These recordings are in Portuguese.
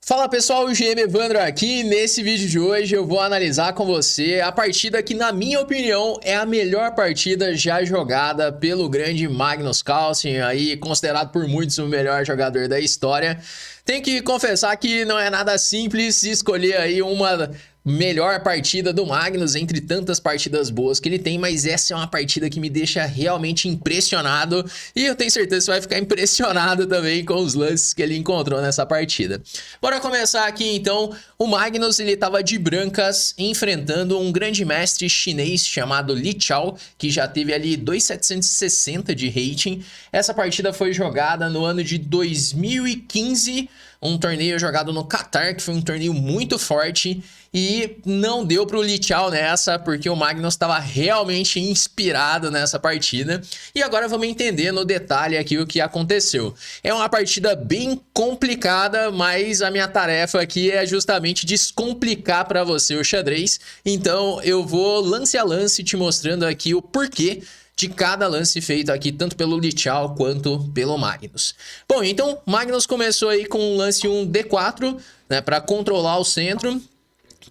Fala pessoal, o GM Evandro aqui. Nesse vídeo de hoje eu vou analisar com você a partida que, na minha opinião, é a melhor partida já jogada pelo grande Magnus Carlsen, aí considerado por muitos o melhor jogador da história. Tenho que confessar que não é nada simples escolher aí uma melhor partida do Magnus entre tantas partidas boas que ele tem, mas essa é uma partida que me deixa realmente impressionado e eu tenho certeza que você vai ficar impressionado também com os lances que ele encontrou nessa partida. Bora começar aqui então. O Magnus, ele estava de brancas enfrentando um grande mestre chinês chamado Li Chao, que já teve ali 2.760 de rating. Essa partida foi jogada no ano de 2015, um torneio jogado no Catar, que foi um torneio muito forte. E não deu para o Li Chao nessa, porque o Magnus estava realmente inspirado nessa partida. E agora vamos entender no detalhe aqui o que aconteceu. É uma partida bem complicada, mas a minha tarefa aqui é justamente descomplicar para você o xadrez. Então eu vou lance a lance te mostrando aqui o porquê de cada lance feito aqui, tanto pelo Li Chao quanto pelo Magnus. Bom, então Magnus começou aí com o lance 1 D4, né, para controlar o centro.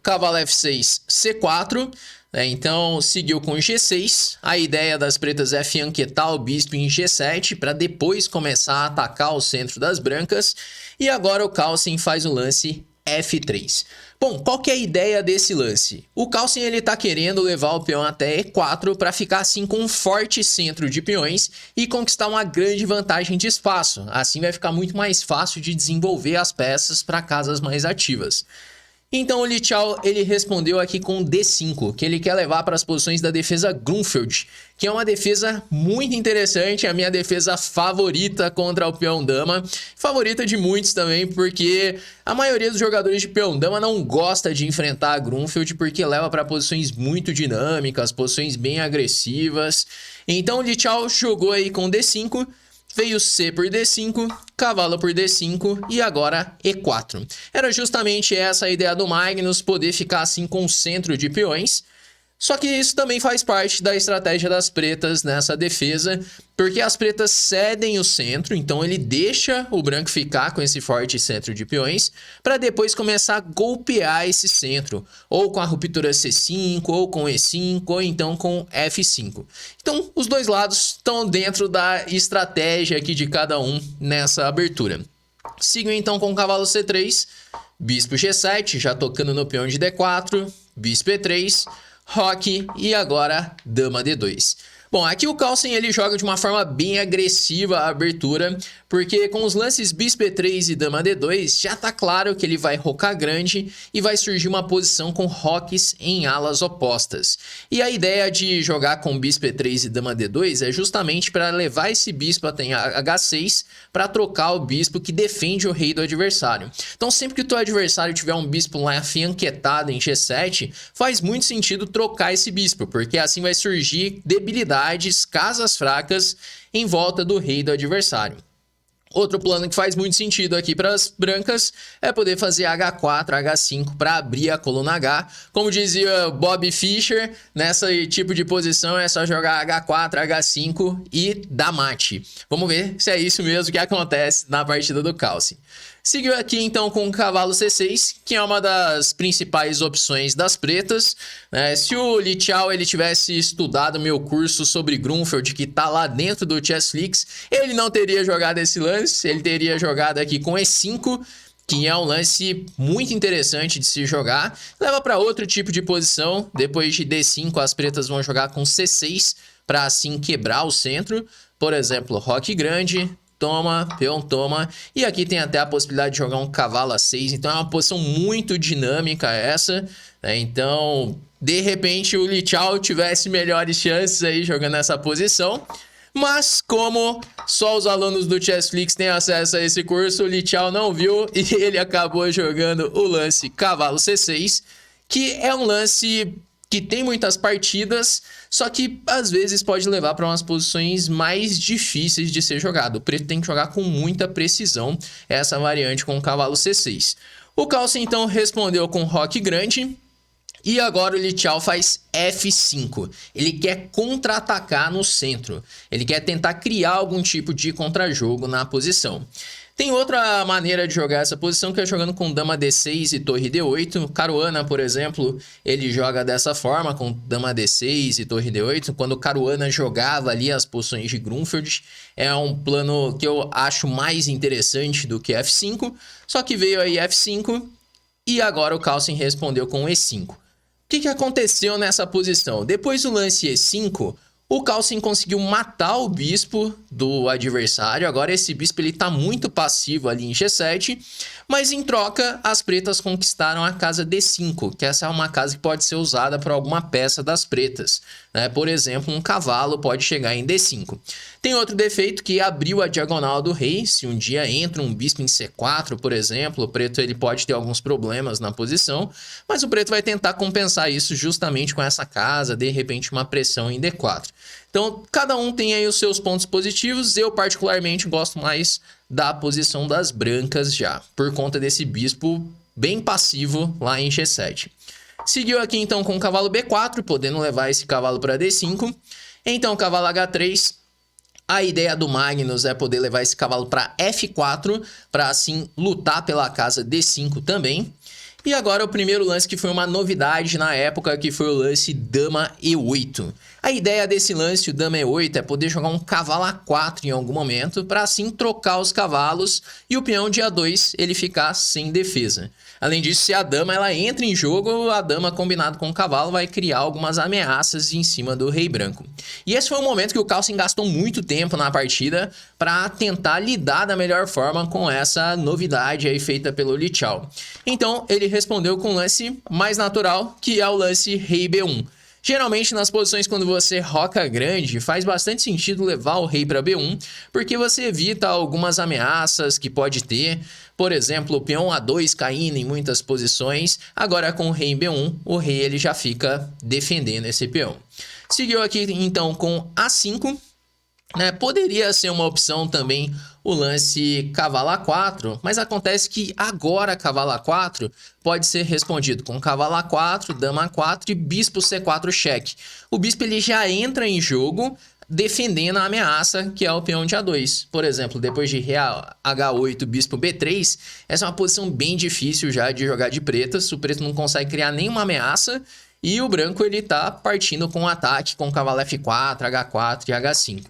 Cavalo F6, C4, né? Então seguiu com G6. A ideia das pretas é fianquetar o bispo em G7 para depois começar a atacar o centro das brancas. E agora o Carlsen faz o lance F3. Bom, qual que é a ideia desse lance? O Carlsen, ele tá querendo levar o peão até E4 para ficar assim com um forte centro de peões e conquistar uma grande vantagem de espaço. Assim vai ficar muito mais fácil de desenvolver as peças para casas mais ativas. Então o Li Chao, ele respondeu aqui com D5, que ele quer levar para as posições da defesa Grunfeld, que é uma defesa muito interessante, a minha defesa favorita contra o peão dama, favorita de muitos também, porque a maioria dos jogadores de peão dama não gosta de enfrentar a Grunfeld, porque leva para posições muito dinâmicas, posições bem agressivas. Então o Li Chao jogou aí com D5, veio C por D5, cavalo por D5 e agora E4. Era justamente essa a ideia do Magnus, poder ficar assim com o centro de peões. Só que isso também faz parte da estratégia das pretas nessa defesa, porque as pretas cedem o centro, então ele deixa o branco ficar com esse forte centro de peões, para depois começar a golpear esse centro, ou com a ruptura C5, ou com E5, ou então com F5. Então os dois lados estão dentro da estratégia aqui de cada um nessa abertura. Sigo então com o cavalo C3, bispo G7, já tocando no peão de D4, bispo E3, roque e agora dama D2. Bom, aqui o Carlsen, ele joga de uma forma bem agressiva a abertura, porque com os lances bispo E3 e dama D2, já tá claro que ele vai rocar grande e vai surgir uma posição com roques em alas opostas. E a ideia de jogar com bispo E3 e dama D2 é justamente para levar esse bispo até H6 para trocar o bispo que defende o rei do adversário. Então sempre que o teu adversário tiver um bispo lá afianquetado em G7, faz muito sentido trocar esse bispo, porque assim vai surgir debilidade, casas fracas em volta do rei do adversário. Outro plano que faz muito sentido aqui para as brancas é poder fazer H4, H5 para abrir a coluna H. Como dizia Bob Fischer, nesse tipo de posição é só jogar H4, H5 e dar mate. Vamos ver se é isso mesmo que acontece na partida do Carlsen. Seguiu aqui então com o cavalo C6, que é uma das principais opções das pretas. Se o Li Chao, ele tivesse estudado meu curso sobre Grunfeld, que está lá dentro do Chessflix, ele não teria jogado esse lance, ele teria jogado aqui com E5, que é um lance muito interessante de se jogar. Leva para outro tipo de posição. Depois de D5, as pretas vão jogar com C6 para assim quebrar o centro. Por exemplo, roque grande, toma, peão toma, e aqui tem até a possibilidade de jogar um cavalo A6, então é uma posição muito dinâmica essa, né? Então, de repente o Li Chao tivesse melhores chances aí jogando essa posição, mas como só os alunos do Chessflix têm acesso a esse curso, o Li Chao não viu e ele acabou jogando o lance cavalo C6, que é um lance que tem muitas partidas, só que às vezes pode levar para umas posições mais difíceis de ser jogado. O preto tem que jogar com muita precisão essa variante com o cavalo C6. O Carlsen então respondeu com roque grande. E agora o Li Chao faz F5. Ele quer contra-atacar no centro. Ele quer tentar criar algum tipo de contra-jogo na posição. Tem outra maneira de jogar essa posição que é jogando com dama D6 e torre D8. Caruana, por exemplo, ele joga dessa forma, com dama D6 e torre D8. Quando Caruana jogava ali as posições de Grunfeld, é um plano que eu acho mais interessante do que F5. Só que veio aí F5 e agora o Carlsen respondeu com E5. O que aconteceu nessa posição? Depois do lance E5... o Carlsen conseguiu matar o bispo do adversário. Agora esse bispo ele tá muito passivo ali em G7. Mas em troca, as pretas conquistaram a casa D5. Que essa é uma casa que pode ser usada por alguma peça das pretas, né? Por exemplo, um cavalo pode chegar em D5. Tem outro defeito que abriu a diagonal do rei. Se um dia entra um bispo em C4, por exemplo, o preto ele pode ter alguns problemas na posição. Mas o preto vai tentar compensar isso justamente com essa casa. De repente uma pressão em D4. Então, cada um tem aí os seus pontos positivos. Eu, particularmente, gosto mais da posição das brancas já, por conta desse bispo bem passivo lá em G7. Seguiu aqui, então, com o cavalo B4, podendo levar esse cavalo para D5. Então, cavalo H3. A ideia do Magnus é poder levar esse cavalo para F4, para assim lutar pela casa D5 também. E agora o primeiro lance que foi uma novidade na época, que foi o lance dama E8. A ideia desse lance, o dama E8, é poder jogar um cavalo A4 em algum momento, para assim trocar os cavalos e o peão de A2 ele ficar sem defesa. Além disso, se a dama ela entra em jogo, a dama combinado com o cavalo vai criar algumas ameaças em cima do rei branco. E esse foi um momento que o Carlsen gastou muito tempo na partida para tentar lidar da melhor forma com essa novidade aí feita pelo Lichau. Então ele respondeu com um lance mais natural, que é o lance rei B1. Geralmente nas posições quando você roca grande, faz bastante sentido levar o rei para B1, porque você evita algumas ameaças que pode ter. Por exemplo, o peão A2 caindo em muitas posições. Agora com o rei em B1, o rei ele já fica defendendo esse peão. Seguiu aqui então com A5. Poderia ser uma opção também o lance cavalo A4, mas acontece que agora cavalo A4 pode ser respondido com cavalo A4, dama A4 e bispo C4 cheque. O bispo ele já entra em jogo defendendo a ameaça que é o peão de A2. Por exemplo, depois de rei H8, bispo B3, essa é uma posição bem difícil já de jogar de pretas. O preto não consegue criar nenhuma ameaça e o branco ele tá partindo com o ataque com cavalo F4, H4 e H5.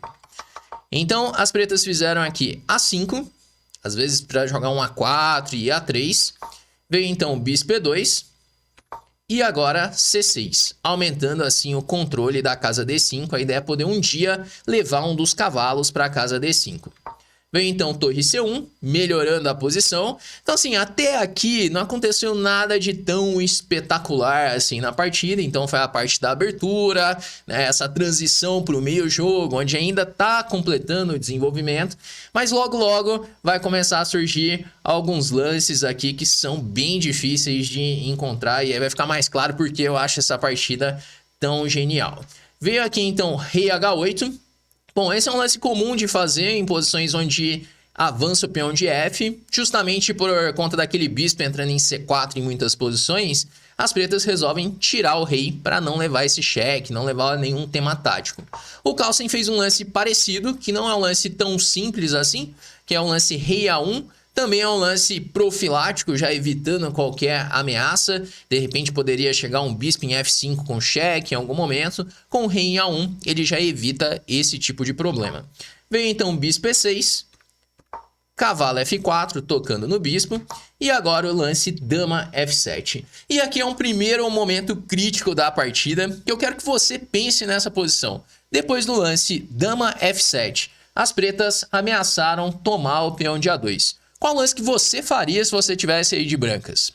Então, as pretas fizeram aqui A5, às vezes para jogar um A4 e A3. Veio então o bispo E2 e agora C6, aumentando assim o controle da casa D5. A ideia é poder um dia levar um dos cavalos para a casa D5. Veio então torre C1, melhorando a posição. Então assim, até aqui não aconteceu nada de tão espetacular assim na partida. Então foi a parte da abertura, né, essa transição para o meio jogo, onde ainda está completando o desenvolvimento. Mas logo logo vai começar a surgir alguns lances aqui que são bem difíceis de encontrar. E aí vai ficar mais claro porque eu acho essa partida tão genial. Veio aqui então rei H8. Bom, esse é um lance comum de fazer em posições onde avança o peão de F. Justamente por conta daquele bispo entrando em C4 em muitas posições, as pretas resolvem tirar o rei para não levar esse cheque, não levar nenhum tema tático. O Carlsen fez um lance parecido, que não é um lance tão simples assim, que é um lance rei A1. Também é um lance profilático, já evitando qualquer ameaça. De repente poderia chegar um bispo em F5 com cheque em algum momento. Com o rei em A1, ele já evita esse tipo de problema. Vem então bispo E6, cavalo F4, tocando no bispo. E agora o lance dama F7. E aqui é um primeiro momento crítico da partida, que eu quero que você pense nessa posição. Depois do lance dama F7, as pretas ameaçaram tomar o peão de A2. Qual lance que você faria se você tivesse aí de brancas?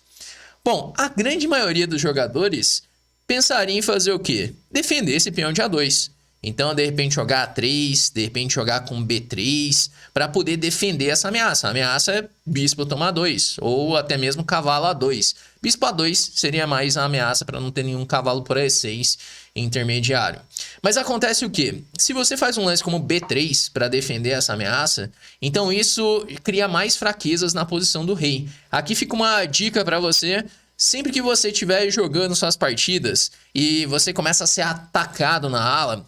Bom, a grande maioria dos jogadores pensaria em fazer o quê? Defender esse peão de A2. Então, de repente, jogar A3, de repente, jogar com B3, para poder defender essa ameaça. A ameaça é bispo tomar 2, ou até mesmo cavalo A2. Bispo A2 seria mais a ameaça para não ter nenhum cavalo por E6 intermediário. Mas acontece o quê? Se você faz um lance como B3 para defender essa ameaça, então isso cria mais fraquezas na posição do rei. Aqui fica uma dica para você. Sempre que você estiver jogando suas partidas e você começa a ser atacado na ala,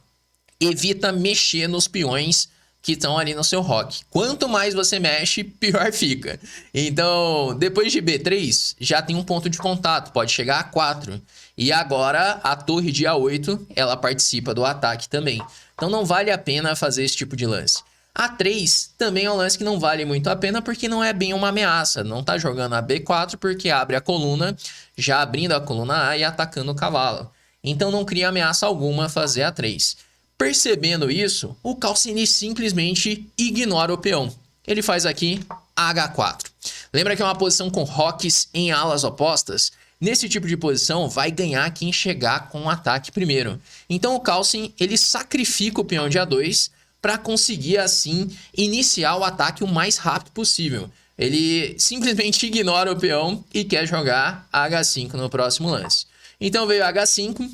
evita mexer nos peões que estão ali no seu rock. Quanto mais você mexe, pior fica. Então, depois de B3, já tem um ponto de contato, pode chegar a 4. E agora, a torre de A8, ela participa do ataque também. Então, não vale a pena fazer esse tipo de lance. A3 também é um lance que não vale muito a pena, porque não é bem uma ameaça. Não tá jogando a B4, porque abre a coluna, já abrindo a coluna A e atacando o cavalo. Então, não cria ameaça alguma fazer A3. Percebendo isso, o Calcini simplesmente ignora o peão. Ele faz aqui H4. Lembra que é uma posição com rocks em alas opostas? Nesse tipo de posição, vai ganhar quem chegar com o ataque primeiro. Então o Calcin, ele sacrifica o peão de A2 para conseguir, assim, iniciar o ataque o mais rápido possível. Ele simplesmente ignora o peão e quer jogar H5 no próximo lance. Então veio H5.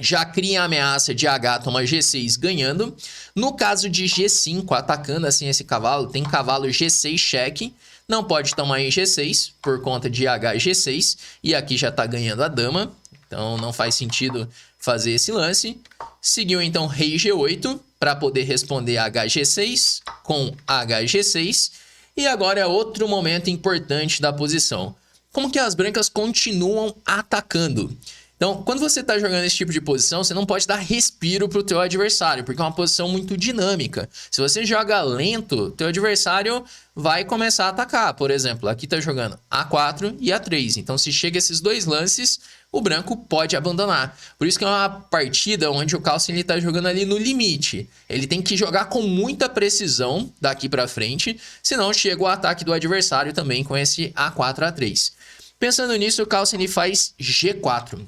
Já cria a ameaça de H toma G6 ganhando. No caso de G5, atacando assim esse cavalo, tem cavalo G6 cheque. Não pode tomar em G6 por conta de H G6. E aqui já está ganhando a dama. Então não faz sentido fazer esse lance. Seguiu então rei G8 para poder responder H G6 com H G6. E agora é outro momento importante da posição. Como que as brancas continuam atacando? Então, quando você está jogando esse tipo de posição, você não pode dar respiro para o teu adversário, porque é uma posição muito dinâmica. Se você joga lento, teu adversário vai começar a atacar. Por exemplo, aqui está jogando A4 e A3. Então, se chega esses dois lances, o branco pode abandonar. Por isso que é uma partida onde o Calcin está jogando ali no limite. Ele tem que jogar com muita precisão daqui para frente, senão chega o ataque do adversário também com esse A4, A3. Pensando nisso, o Calcin faz G4.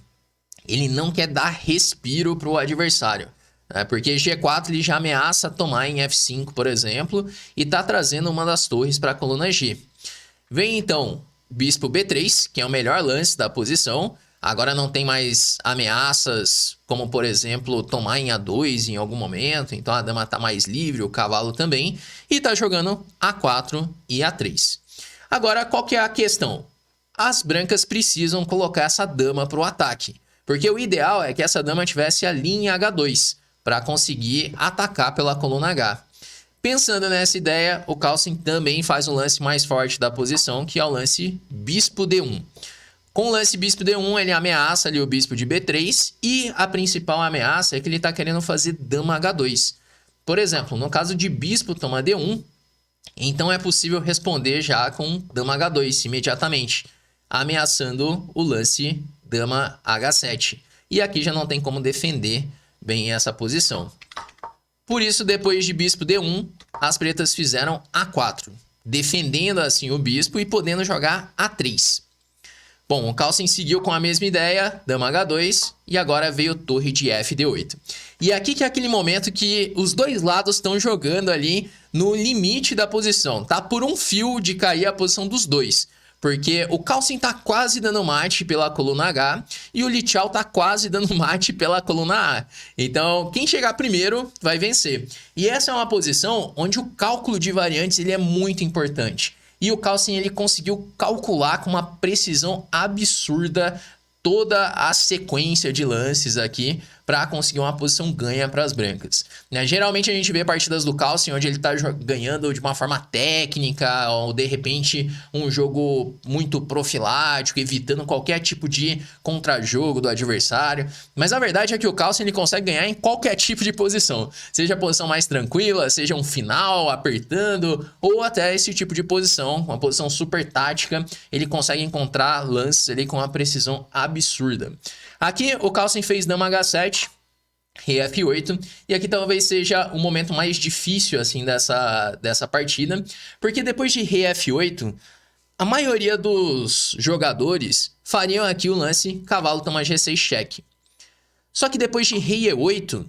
Ele não quer dar respiro para o adversário, né? Porque G4 ele já ameaça tomar em F5, por exemplo, e está trazendo uma das torres para a coluna G. Vem então bispo B3, que é o melhor lance da posição. Agora não tem mais ameaças, como por exemplo, tomar em A2 em algum momento. Então a dama está mais livre, o cavalo também. E está jogando A4 e A3. Agora, qual que é a questão? As brancas precisam colocar essa dama para o ataque. Porque o ideal é que essa dama tivesse a linha H2 para conseguir atacar pela coluna H. Pensando nessa ideia, o Calcin também faz um lance mais forte da posição, que é o lance bispo D1. Com o lance bispo D1, ele ameaça ali o bispo de B3 e a principal ameaça é que ele está querendo fazer dama H2. Por exemplo, no caso de bispo toma D1, então é possível responder já com dama H2 imediatamente, ameaçando o lance dama H7. E aqui já não tem como defender bem essa posição. Por isso, depois de bispo D1, as pretas fizeram A4, defendendo assim o bispo e podendo jogar A3. Bom, o Calcin seguiu com a mesma ideia, dama H2, e agora veio torre de FD8. E aqui que é aquele momento que os dois lados estão jogando ali no limite da posição. Tá por um fio de cair a posição dos dois. Porque o Calcin tá quase dando mate pela coluna H e o Lichao tá quase dando mate pela coluna A. Então, quem chegar primeiro vai vencer. E essa é uma posição onde o cálculo de variantes ele é muito importante. E o Calcin ele conseguiu calcular com uma precisão absurda toda a sequência de lances aqui para conseguir uma posição ganha para as brancas, né? Geralmente a gente vê partidas do Calcin onde ele está ganhando de uma forma técnica ou de repente um jogo muito profilático, evitando qualquer tipo de contra-jogo do adversário. Mas a verdade é que o Calcin ele consegue ganhar em qualquer tipo de posição, seja a posição mais tranquila, seja um final apertando ou até esse tipo de posição, uma posição super tática, ele consegue encontrar lances ali com uma precisão absurda. Aqui o Calcin fez dama H7, rei F8, e aqui talvez seja o momento mais difícil assim dessa partida, porque depois de rei F8, a maioria dos jogadores fariam aqui o lance cavalo toma G6 cheque. Só que depois de rei E8,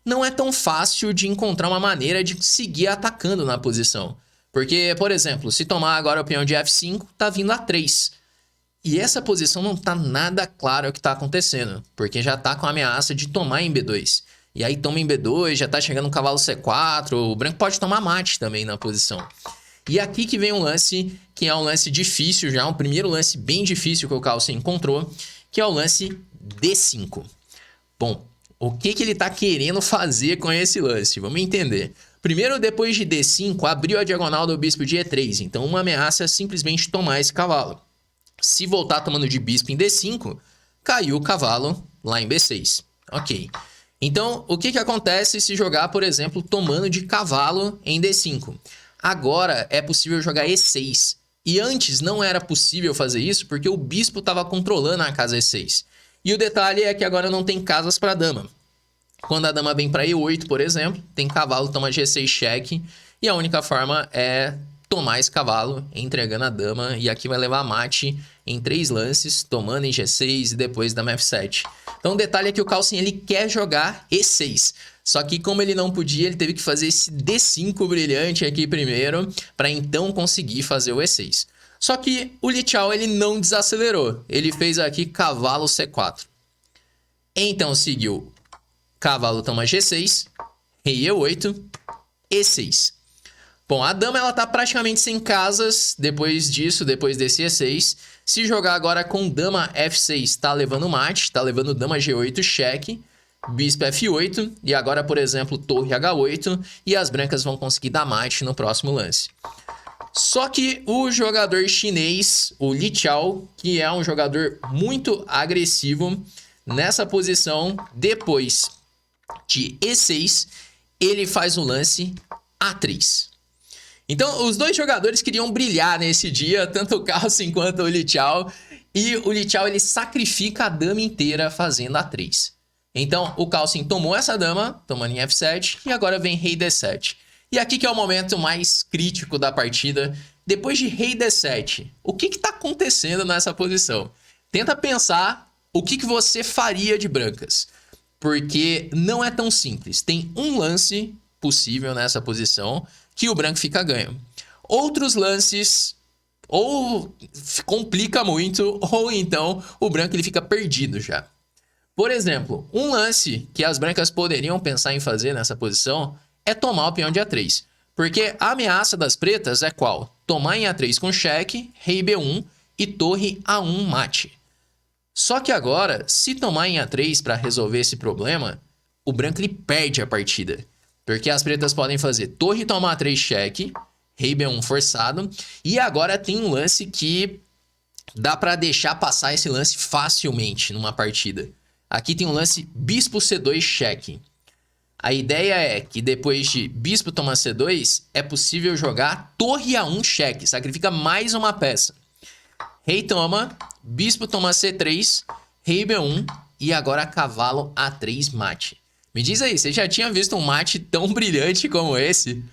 não é tão fácil de encontrar uma maneira de seguir atacando na posição. Porque, por exemplo, se tomar agora o peão de F5, tá vindo A3. E essa posição não tá nada claro o que tá acontecendo, porque já tá com a ameaça de tomar em B2. E aí toma em B2, já tá chegando o cavalo C4, o branco pode tomar mate também na posição. E aqui que vem um lance, que é um lance difícil já, um primeiro lance bem difícil que o Calcin encontrou, que é o lance D5. Bom, o que ele tá querendo fazer com esse lance? Vamos entender. Primeiro, depois de D5, abriu a diagonal do bispo de E3. Então, uma ameaça é simplesmente tomar esse cavalo. Se voltar tomando de bispo em D5, caiu o cavalo lá em B6. Ok. Então, o que acontece se jogar, por exemplo, tomando de cavalo em D5? Agora é possível jogar E6. E antes não era possível fazer isso porque o bispo estava controlando a casa E6. E o detalhe é que agora não tem casas para dama. Quando a dama vem para E8, por exemplo, tem cavalo, toma G6 cheque. E a única forma é tomar esse cavalo, entregando a dama. E aqui vai levar mate em 3 lances, tomando em G6 e depois dama F7. Então o detalhe é que o Carlsen ele quer jogar E6. Só que como ele não podia, ele teve que fazer esse D5 brilhante aqui primeiro, para então conseguir fazer o E6. Só que o Li Chao ele não desacelerou. Ele fez aqui cavalo C4. Então seguiu cavalo toma G6, rei E8, E6. Bom, a dama ela tá praticamente sem casas depois disso, depois desse E6. Se jogar agora com dama F6, tá levando mate, tá levando dama G8 cheque, bispo F8 e agora, por exemplo, torre H8 e as brancas vão conseguir dar mate no próximo lance. Só que o jogador chinês, o Li Chao, que é um jogador muito agressivo nessa posição, depois de E6, ele faz o lance A3. Então, os dois jogadores queriam brilhar nesse dia, tanto o Carlsen quanto o Li Chao. E o Li Chao, ele sacrifica a dama inteira fazendo A3. Então, o Carlsen tomou essa dama, tomando em F7, e agora vem rei D7. E aqui que é o momento mais crítico da partida. Depois de rei D7, o que está acontecendo nessa posição? Tenta pensar o que você faria de brancas. Porque não é tão simples. Tem um lance possível nessa posição que o branco fica ganho. Outros lances ou complica muito ou então o branco ele fica perdido já. Por exemplo, um lance que as brancas poderiam pensar em fazer nessa posição é tomar o peão de A3. Porque a ameaça das pretas é qual? Tomar em A3 com cheque, rei B1 e torre A1 mate. Só que agora, se tomar em A3 para resolver esse problema, o branco ele perde a partida. Porque as pretas podem fazer torre tomar A3 cheque, rei B1 forçado, e agora tem um lance que dá para deixar passar esse lance facilmente numa partida. Aqui tem um lance bispo C2 cheque. A ideia é que depois de bispo tomar C2, é possível jogar torre A1 cheque, sacrifica mais uma peça. Rei toma, bispo toma C3, rei B1 e agora cavalo A3 mate. Me diz aí, você já tinha visto um mate tão brilhante como esse?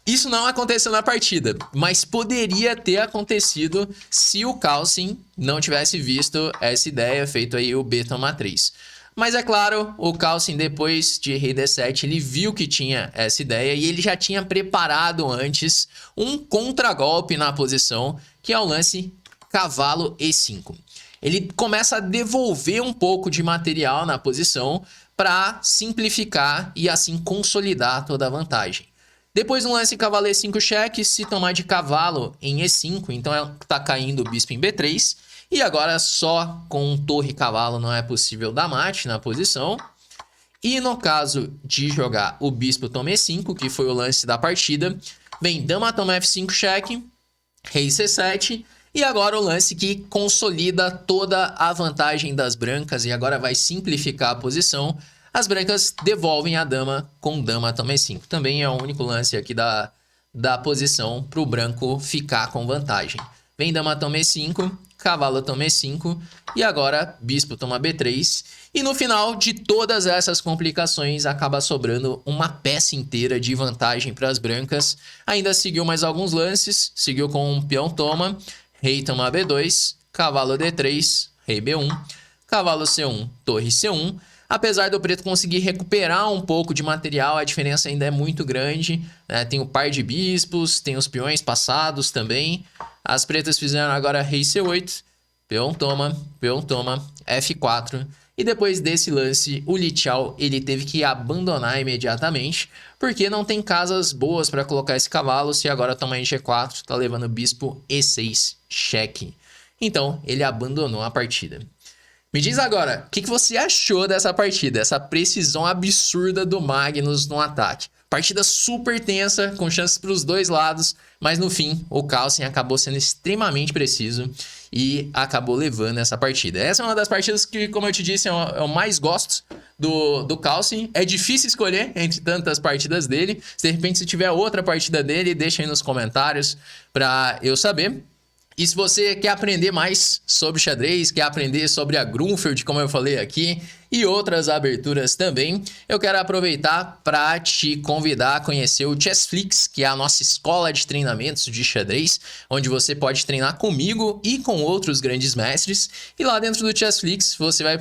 Isso não aconteceu na partida, mas poderia ter acontecido se o Carlsen não tivesse visto essa ideia, feito aí o B toma 3. Mas é claro, o Carlsen depois de rei D7, ele viu que tinha essa ideia e ele já tinha preparado antes um contragolpe na posição, que é o lance cavalo E5. Ele começa a devolver um pouco de material na posição para simplificar e assim consolidar toda a vantagem. Depois um lance cavalo E5 cheque, se tomar de cavalo em E5, então está caindo o bispo em B3. E agora só com torre e cavalo não é possível dar mate na posição. E no caso de jogar o bispo toma E5, que foi o lance da partida, vem dama toma F5 cheque, rei C7... E agora o lance que consolida toda a vantagem das brancas e agora vai simplificar a posição. As brancas devolvem a dama com dama toma E5. Também é o único lance aqui da posição para o branco ficar com vantagem. Vem dama toma E5, cavalo toma E5 e agora bispo toma B3. E no final de todas essas complicações acaba sobrando uma peça inteira de vantagem para as brancas. Ainda seguiu mais alguns lances, seguiu com um peão toma, rei toma B2, cavalo D3, rei B1, cavalo C1, torre C1. Apesar do preto conseguir recuperar um pouco de material, a diferença ainda é muito grande, né? Tem o par de bispos, tem os peões passados também. As pretas fizeram agora rei C8, peão toma, F4. E depois desse lance, o Li Chao ele teve que abandonar imediatamente, porque não tem casas boas para colocar esse cavalo. Se agora toma em G4, tá levando bispo E6 cheque. Então, ele abandonou a partida. Me diz agora, o que você achou dessa partida? Essa precisão absurda do Magnus no ataque. Partida super tensa, com chances para os dois lados, mas no fim o Carlsen acabou sendo extremamente preciso e acabou levando essa partida. Essa é uma das partidas que, como eu te disse, eu mais gosto do Carlsen. É difícil escolher entre tantas partidas dele. Se de repente se tiver outra partida dele, deixa aí nos comentários para eu saber. E se você quer aprender mais sobre xadrez, quer aprender sobre a Grunfeld, como eu falei aqui, e outras aberturas também, eu quero aproveitar para te convidar a conhecer o Chessflix, que é a nossa escola de treinamentos de xadrez, onde você pode treinar comigo e com outros grandes mestres. E lá dentro do Chessflix você vai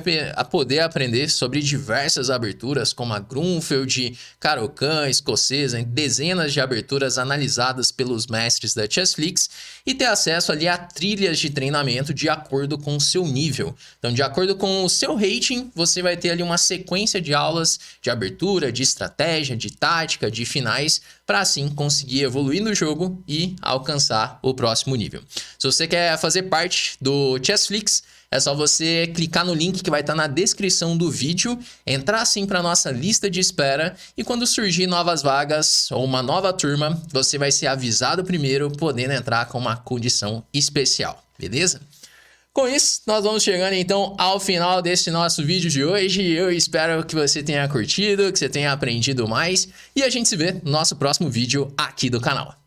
poder aprender sobre diversas aberturas, como a Grunfeld, Caro-Kann, escocesa, dezenas de aberturas analisadas pelos mestres da Chessflix e ter acesso ali a trilhas de treinamento de acordo com o seu nível. Então, de acordo com o seu rating, você vai ter ali uma sequência de aulas de abertura, de estratégia, de tática, de finais, para assim conseguir evoluir no jogo e alcançar o próximo nível. Se você quer fazer parte do Chessflix, é só você clicar no link que vai estar na descrição do vídeo, entrar assim para a nossa lista de espera e quando surgir novas vagas ou uma nova turma, você vai ser avisado primeiro, podendo entrar com uma condição especial, beleza? Com isso, nós vamos chegando então ao final desse nosso vídeo de hoje. Eu espero que você tenha curtido, que você tenha aprendido mais e a gente se vê no nosso próximo vídeo aqui do canal.